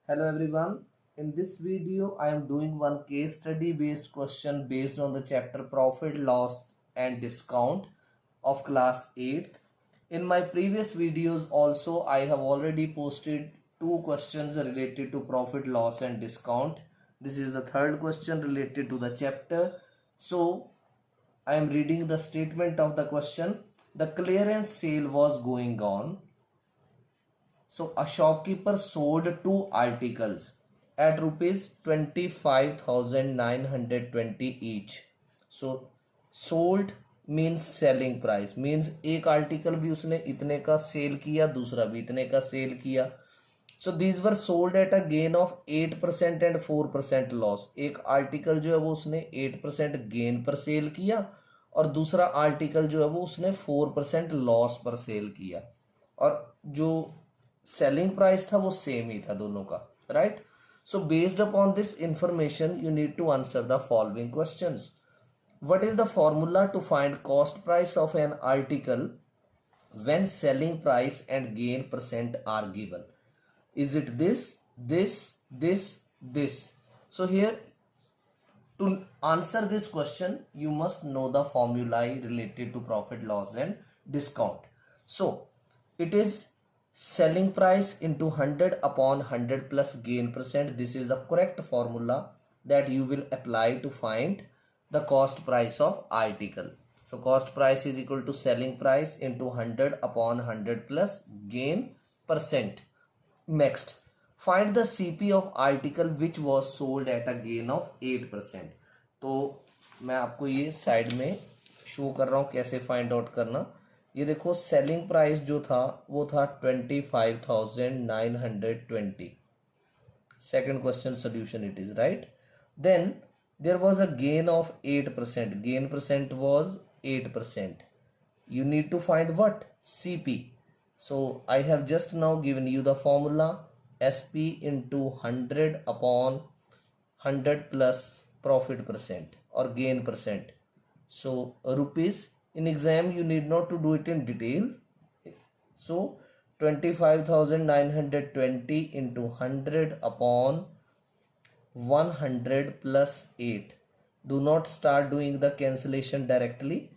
Hello everyone. In this video, I am doing one case study based question based on the chapter Profit, Loss and Discount of class 8th. In my previous videos also, I have already posted two questions related to profit, loss and discount. This is the third question related to the chapter. So, I am reading the statement of the question. The clearance sale was going on. So a shopkeeper sold two articles at rupees 25,920 each. So sold means selling price, means एक article भी उसने इतने का cell किया, दूसरा भी इतने का सेल किया. So these were sold at a gain of 8% and 4% loss. एक आर्टिकल जो है वो उसने 8% गेन पर सेल किया और दूसरा आर्टिकल जो है वो उसने 4% लॉस पर सेल किया. और जो सेलिंग प्राइस था वो सेम ही था दोनों का, right. So based upon this information you need to answer the following questions. What is the formula to find cost price of an article when selling price and gain percent are given? Is it this, this? So here, to answer this question, you must know the formulae related to profit, loss and discount. So it is selling price into 100 upon 100 plus gain percent. This is the correct formula that you will apply to find the cost price of article. So cost price is equal to selling price into 100 upon 100 plus gain percent. Next, find the CP of article which was sold at a gain of 8%. तो मैं आपको ये side में show कर रहा हूँ कैसे find out करना. ये देखो, सेलिंग प्राइस जो था वो था 25,920. Second question solution it is, right. Then there was a gain of 8%. Gain percent was 8%. You need to find what? CP. So I have just now given you the formula SP into 100 upon 100 plus profit percent or gain percent. So rupees, in exam you need not to do it in detail. So 25,920 into 100 upon 100 plus 8. Do not start doing the cancellation directly.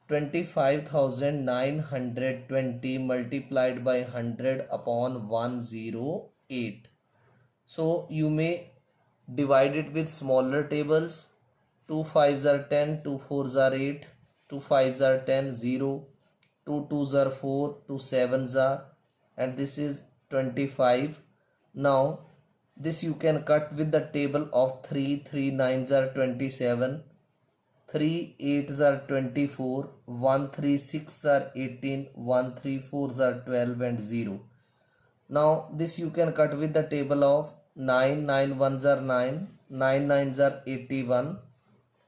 25,920 multiplied by 100 upon 108. So you may divide it with smaller tables. 2 5s are 10, 2 4s are 8, 2 5s are 10, 0, 2 2s are 4, 2 7s are, and this is 25. Now this you can cut with the table of 3 3 9s are 27, 3 8s are 24, 1 3 6 are 18, 1 3 4s are 12 and 0. Now this you can cut with the table of 9 9 1s are 9, 9 9s are 81,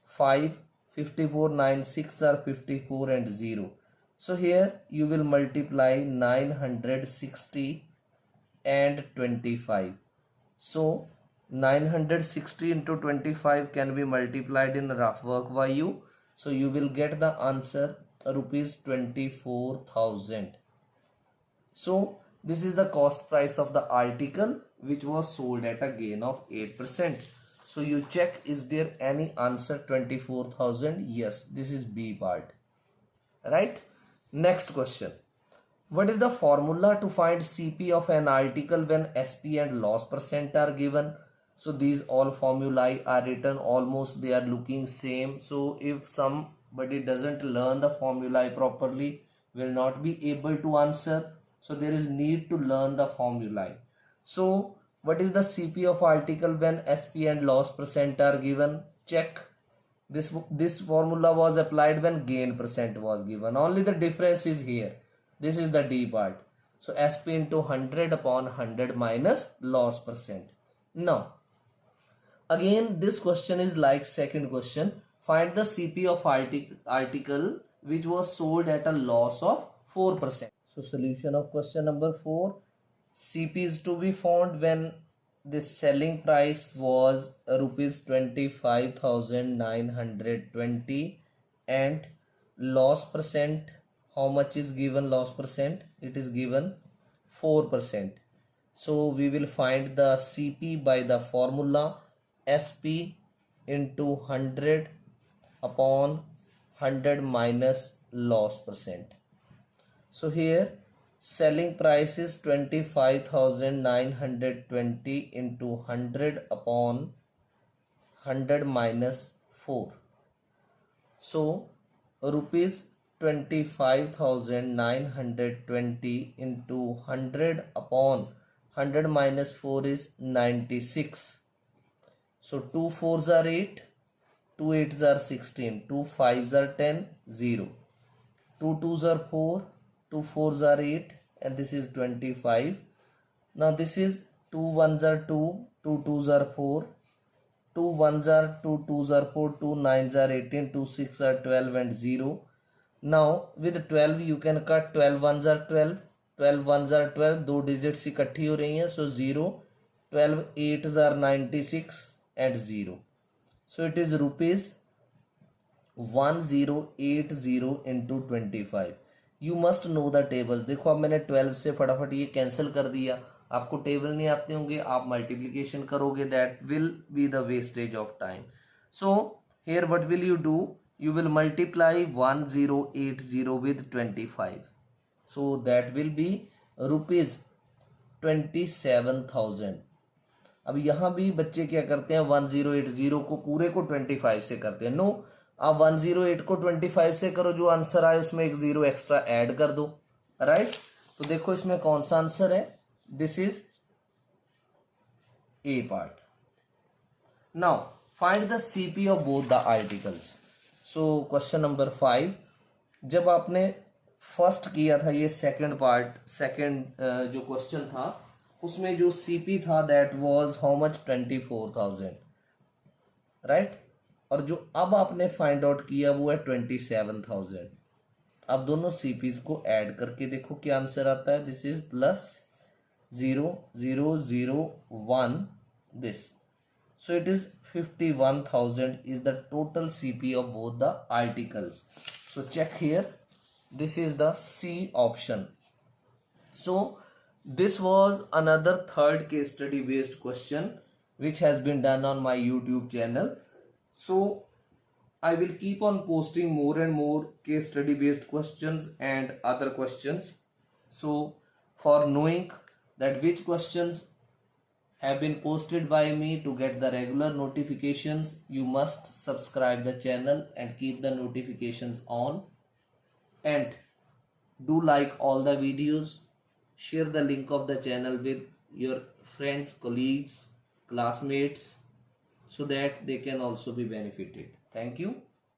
5 54, 9 6 are 54 and 0. So here you will multiply 960 and 25. So 960 into 25 can be multiplied in rough work by you. So you will get the answer rupees 24,000. So this is the cost price of the article which was sold at a gain of 8%. So you check, is there any answer 24,000? Yes, this is B part, right. Next question. What is the formula to find CP of an article when SP and loss percent are given? So these all formulae are written almost, they are looking same. So if somebody doesn't learn the formulae properly, will not be able to answer. So there is need to learn the formulae. So what is the CP of article when SP and loss percent are given? Check. This formula was applied when gain percent was given. Only the difference is here. This is the D part. So SP into 100 upon 100 minus loss percent. Now, again this question is like second question. Find the CP of article which was sold at a loss of 4%. So solution of question number 4. CP is to be found when the selling price was rupees 25,920 and loss percent, how much is given loss percent? It is given 4%. So we will find the CP by the formula SP into 100 upon 100 minus loss percent. So here selling price is 25,920 into 100 upon 100 minus 4. So rupees 25,920 into 100 upon 100 minus 4 is 96. So 2 4s are 8, 2 8s are 16, 2 5s are 10, 0. 2 2s are 4, 2 4s are 8, and this is 25. Now this is 2 1s are 2, 2 2s are 4, 2 1s are 2, 2s are 4, 2 9s are 18, 2 6 are 12 and 0. Now with 12 you can cut 12 1s are 12, 12 1s are 12, दो digits इकट्ठी हो रही हैं, so 0, 12 8s are 96 and 0. So it is rupees 1080 into 25. You must know the tables. देखो अब मैंने 12 से फटाफट ये कैंसिल कर दिया. आपको टेबल नहीं आते होंगे, आप मल्टीप्लीकेशन करोगे, that will be the wastage of time. So here what will you do? You will multiply 1080 with 25. So that will be rupees 27,000. अब यहाँ भी बच्चे क्या करते हैं, 1080 को पूरे को 25 से करते हैं. नो, आप 108 को 25 से करो, जो आंसर आए उसमें एक जीरो एक्स्ट्रा ऐड कर दो. राइट, तो देखो इसमें कौन सा आंसर है. This is a part. Now find the CP of both the articles. So question number 5. जब आपने फर्स्ट किया था ये सेकंड पार्ट, सेकंड जो क्वेश्चन था, उसमें जो सीपी था that was how much, 24,000. Right, और जो अब आपने फाइंड आउट किया वो है 27,000. अब दोनों सीपीज को ऐड करके देखो क्या आंसर आता है. This is plus 0,0,0,1 this. So it is 51,000 is the total CP of both the articles. So check here, this is the C option. So this was another third case study based question which has been done on my YouTube channel. So I will keep on posting more and more case study based questions and other questions. So for knowing that which questions have been posted by me, to get the regular notifications, you must subscribe the channel and keep the notifications on, and do like all the videos, share the link of the channel with your friends, colleagues, classmates, so that they can also be benefited. Thank you.